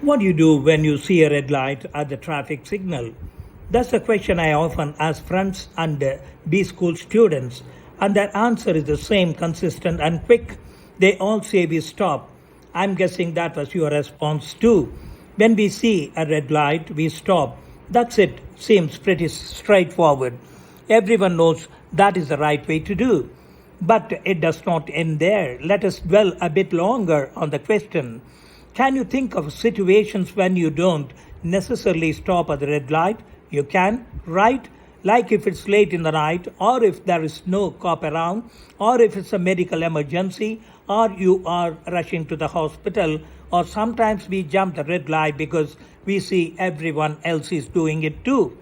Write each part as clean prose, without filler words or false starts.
What do you do when you see a red light at the traffic signal? That's a question I often ask friends and B school students, and their answer is the same, consistent and quick. They all say we stop. I'm guessing that was your response too. When we see a red light, we stop. That's it. Seems pretty straightforward. Everyone knows that is the right way to do. But it does not end there. Let us dwell a bit longer on the question. Can you think of situations when you don't necessarily stop at the red light? You can, right? Like if it's late in the night, or if there is no cop around, or if it's a medical emergency, or you are rushing to the hospital, or sometimes we jump the red light because we see everyone else is doing it too.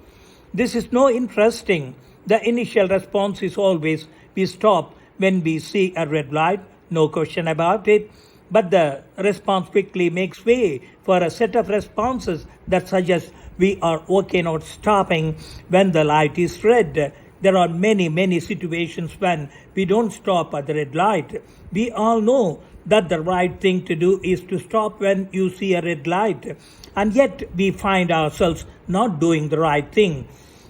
This is no interesting. The initial response is always we stop when we see a red light, no question about it. But the response quickly makes way for a set of responses that suggest we are okay not stopping when the light is red. There are many situations when we don't stop at the red light. We all know that the right thing to do is to stop when you see a red light. And yet we find ourselves not doing the right thing.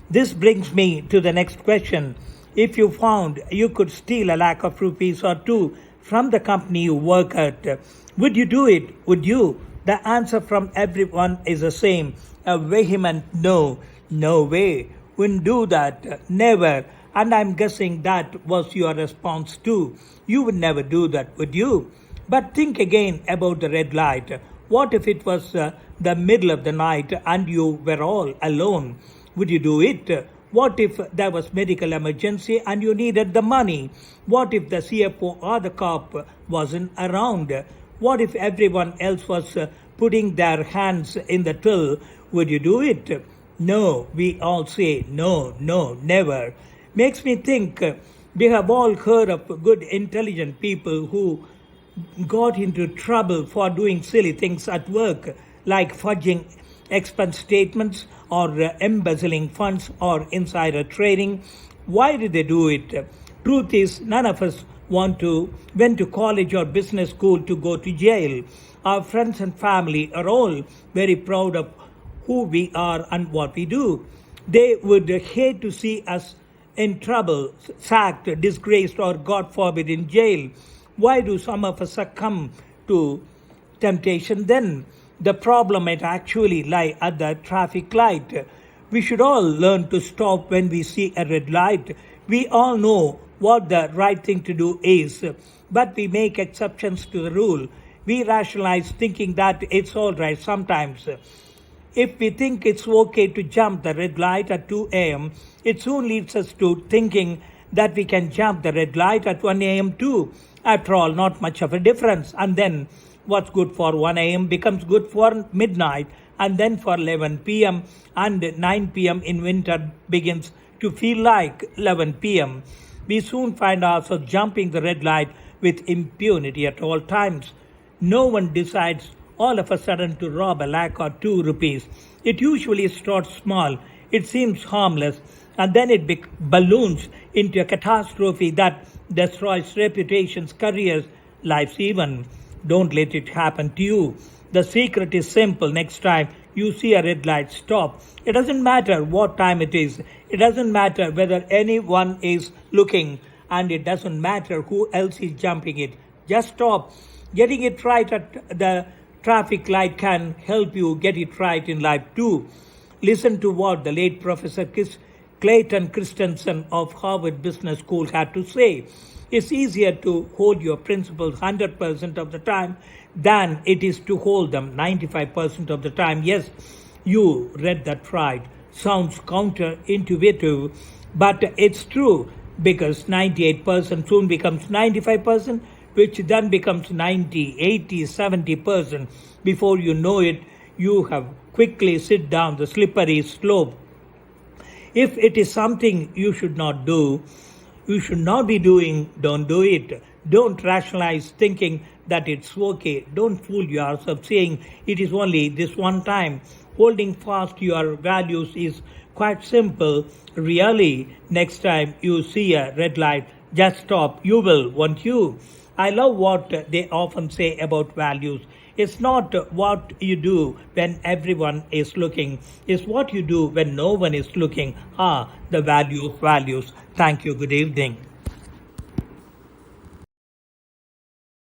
This brings me to the next question. If you found you could steal a lakh of rupees or two from the company you work at, would you do it? Would you? The answer from everyone is the same. A vehement no. No way. Wouldn't do that. Never. And I'm guessing that was your response too. You would never do that, would you? But think again about the red light. What if it was the middle of the night and you were all alone? Would you do it? What if there was medical emergency and you needed the money? What if the CFO or the cop wasn't around? What if everyone else was putting their hands in the till? Would you do it? No, we all say no, never. Makes me think we have all heard of good intelligent people who got into trouble for doing silly things at work, like fudging expense statements or embezzling funds or insider trading. Why did they do it? Truth is, none of us went to college or business school to go to jail. Our friends and family are all very proud of who we are and what we do. They would hate to see us in trouble, sacked, disgraced, or God forbid in jail. Why do some of us succumb to temptation then? The problem might actually lie at the traffic light. We should all learn to stop when we see a red light. We all know what the right thing to do is, but we make exceptions to the rule. We rationalize thinking that it's all right sometimes. If we think it's okay to jump the red light at 2 a.m., it soon leads us to thinking that we can jump the red light at 1 a.m. too. After all, not much of a difference. And then what's good for 1 a.m. becomes good for midnight, and then for 11 p.m. and 9 p.m. in winter begins to feel like 11 p.m. We soon find ourselves jumping the red light with impunity at all times. No one decides all of a sudden to rob a lakh or 2 rupees. It usually starts small, it seems harmless, and then it balloons into a catastrophe that destroys reputations, careers, lives even. Don't let it happen to you. The secret is simple. Next time you see a red light, stop. It doesn't matter what time it is. It doesn't matter whether anyone is looking, and it doesn't matter who else is jumping it. Just stop. Getting it right at the traffic light can help you get it right in life too. Listen to what the late Professor Clayton Christensen of Harvard Business School had to say. It's easier to hold your principles 100% of the time than it is to hold them 95% of the time. Yes, you read that right. Sounds counterintuitive, but it's true, because 98% soon becomes 95%, which then becomes 90, 80, 70%. Before you know it, you have quickly sit down the slippery slope. If it is something you should not do, you should not be doing, don't do it. Don't rationalize thinking that it's okay. Don't fool yourself saying it is only this one time. Holding fast to your values is quite simple. Really, next time you see a red light, just stop. You will, won't you? I love what they often say about values. It's not what you do when everyone is looking, it's what you do when no one is looking. The value of values. Thank you. Good evening.